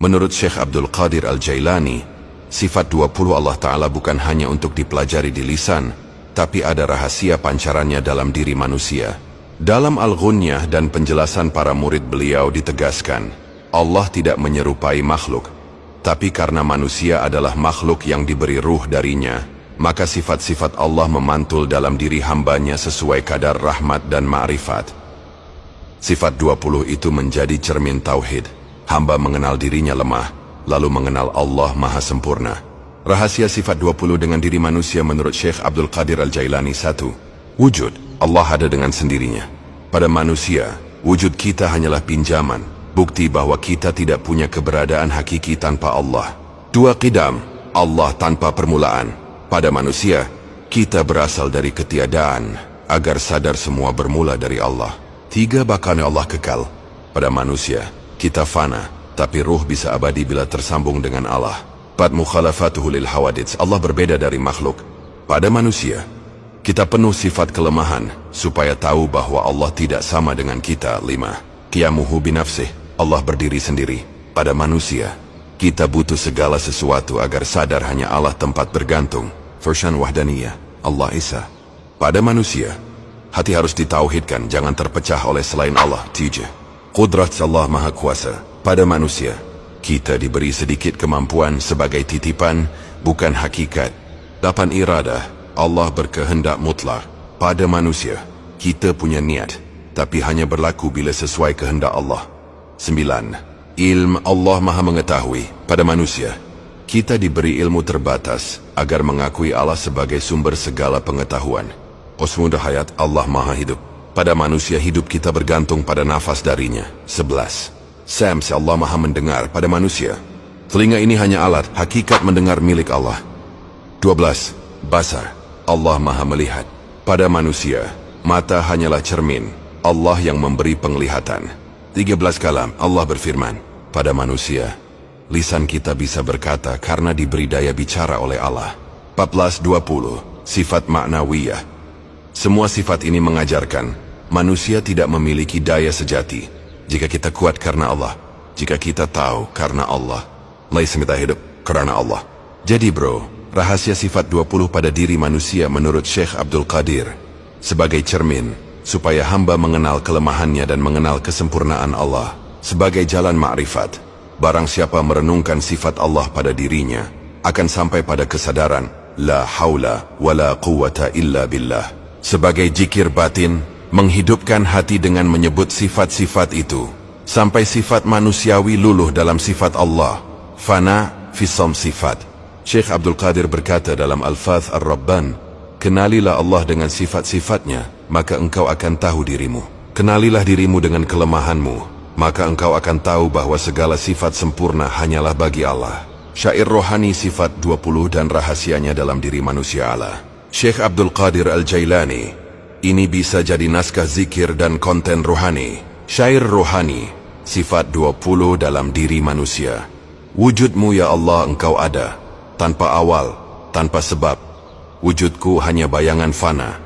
Menurut Syekh Abdul Qadir Al-Jailani, sifat 20 Allah Ta'ala bukan hanya untuk dipelajari di lisan, tapi ada rahasia pancarannya dalam diri manusia. Dalam Al-Ghunyah dan penjelasan para murid beliau ditegaskan, Allah tidak menyerupai makhluk, tapi karena manusia adalah makhluk yang diberi ruh darinya, maka sifat-sifat Allah memantul dalam diri hambanya sesuai kadar rahmat dan ma'rifat. Sifat 20 itu menjadi cermin tauhid. Hamba mengenal dirinya lemah, lalu mengenal Allah Maha Sempurna. Rahasia sifat 20 dengan diri manusia menurut Syekh Abdul Qadir Al-Jailani. 1. Wujud. Allah ada dengan sendirinya. Pada manusia, wujud kita hanyalah pinjaman, bukti bahwa kita tidak punya keberadaan hakiki tanpa Allah. 2. Qidam. Allah tanpa permulaan. Pada manusia, kita berasal dari ketiadaan, agar sadar semua bermula dari Allah. 3. Bakanya Allah kekal. Pada manusia, kita fana, tapi ruh bisa abadi bila tersambung dengan Allah. 4. Mukhalafatuhu lil hawadits. Allah berbeda dari makhluk. Pada manusia, kita penuh sifat kelemahan, supaya tahu bahwa Allah tidak sama dengan kita. 5. Qiyamuhu binafsih. Allah berdiri sendiri. Pada manusia, kita butuh segala sesuatu agar sadar hanya Allah tempat bergantung. Version Wahdaniyah, Allah Isa. Pada manusia, hati harus ditauhidkan, jangan terpecah oleh selain Allah. 3. Qudrat Allah Maha Kuasa. Pada manusia, kita diberi sedikit kemampuan sebagai titipan, bukan hakikat. 8. Iradah. Allah berkehendak mutlak. Pada manusia, kita punya niat, tapi hanya berlaku bila sesuai kehendak Allah. 9. Ilmu. Allah Maha Mengetahui. Pada manusia, kita diberi ilmu terbatas agar mengakui Allah sebagai sumber segala pengetahuan. Qasmudah hayat. Allah Maha Hidup. Pada manusia, hidup kita bergantung pada nafas darinya. 11. Samsi. Allah Maha Mendengar. Pada manusia, telinga ini hanya alat, hakikat mendengar milik Allah. 12. Basar. Allah Maha Melihat. Pada manusia, mata hanyalah cermin, Allah yang memberi penglihatan. 13. Kalam. Allah berfirman. Pada manusia, lisan kita bisa berkata karena diberi daya bicara oleh Allah. 14. 20. Sifat maknawiyah. Semua sifat ini mengajarkan manusia tidak memiliki daya sejati. Jika kita kuat karena Allah, jika kita tahu karena Allah, laisa kita hidup karena Allah. Jadi bro, rahasia sifat 20 pada diri manusia menurut Syekh Abdul Qadir sebagai cermin, supaya hamba mengenal kelemahannya dan mengenal kesempurnaan Allah sebagai jalan ma'rifat. Barang siapa merenungkan sifat Allah pada dirinya, akan sampai pada kesadaran la haula wala quwata illa billah. Sebagai jikir batin, menghidupkan hati dengan menyebut sifat-sifat itu, sampai sifat manusiawi luluh dalam sifat Allah, fana fisam sifat. Syekh Abdul Qadir berkata dalam Al-Fath Ar-Rabban, kenalilah Allah dengan sifat-sifatnya, maka engkau akan tahu dirimu. Kenalilah dirimu dengan kelemahanmu, maka engkau akan tahu bahwa segala sifat sempurna hanyalah bagi Allah. Syair rohani sifat 20 dan rahasianya dalam diri manusia Allah. Syekh Abdul Qadir Al-Jailani. Ini bisa jadi naskah zikir dan konten rohani. Syair rohani, sifat 20 dalam diri manusia. Wujudmu ya Allah, engkau ada, tanpa awal, tanpa sebab. Wujudku hanya bayangan fana,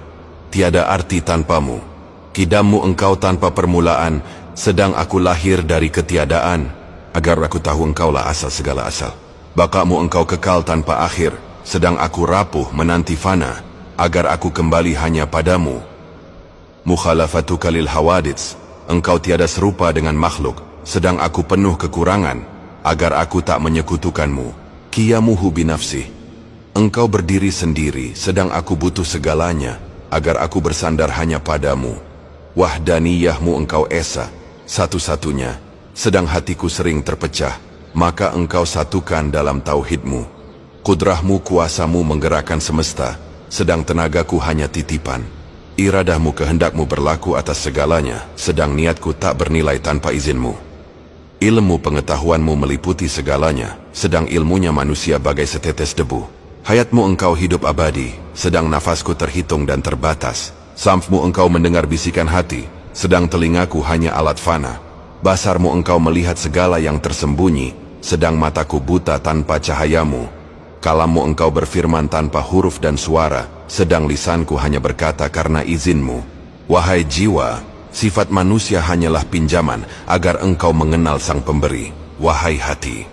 tiada arti tanpamu. Qidammu engkau tanpa permulaan, sedang aku lahir dari ketiadaan, agar aku tahu engkaulah asal segala asal. Bakamu engkau kekal tanpa akhir, sedang aku rapuh menanti fana, agar aku kembali hanya padamu. Mukhalafatuka lil hawadits. Engkau tiada serupa dengan makhluk, sedang aku penuh kekurangan, agar aku tak menyekutukanmu. Qiyamuhu binafsih. Engkau berdiri sendiri, sedang aku butuh segalanya, agar aku bersandar hanya padamu. Wahdaniyahmu engkau esa, satu-satunya, sedang hatiku sering terpecah, maka engkau satukan dalam tauhidmu. Kudrahmu, kuasamu menggerakkan semesta, sedang tenagaku hanya titipan. Iradahmu, kehendakmu berlaku atas segalanya, sedang niatku tak bernilai tanpa izinmu. Ilmu pengetahuanmu meliputi segalanya, sedang ilmunya manusia bagai setetes debu. Hayatmu engkau hidup abadi, sedang nafasku terhitung dan terbatas. Samfmu engkau mendengar bisikan hati, sedang telingaku hanya alat fana. Basarmu engkau melihat segala yang tersembunyi, sedang mataku buta tanpa cahayamu. Kalammu engkau berfirman tanpa huruf dan suara, sedang lisanku hanya berkata karena izinmu. Wahai jiwa, sifat manusia hanyalah pinjaman agar engkau mengenal sang pemberi. Wahai hati,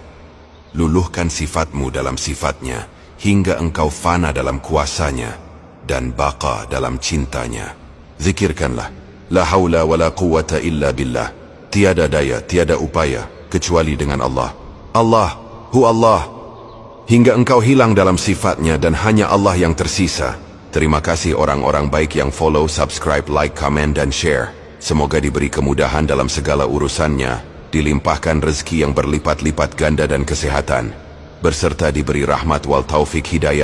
luluhkan sifatmu dalam sifatnya, hingga engkau fana dalam kuasanya, dan baqa dalam cintanya. Zikirkanlah, la haula wa la quwata illa billah, tiada daya, tiada upaya, kecuali dengan Allah. Allah, Allah, hingga engkau hilang dalam sifatnya dan hanya Allah yang tersisa. Terima kasih orang-orang baik yang follow, subscribe, like, comment, dan share. Semoga diberi kemudahan dalam segala urusannya, dilimpahkan rezeki yang berlipat-lipat ganda dan kesehatan, berserta diberi rahmat wal taufik hidayah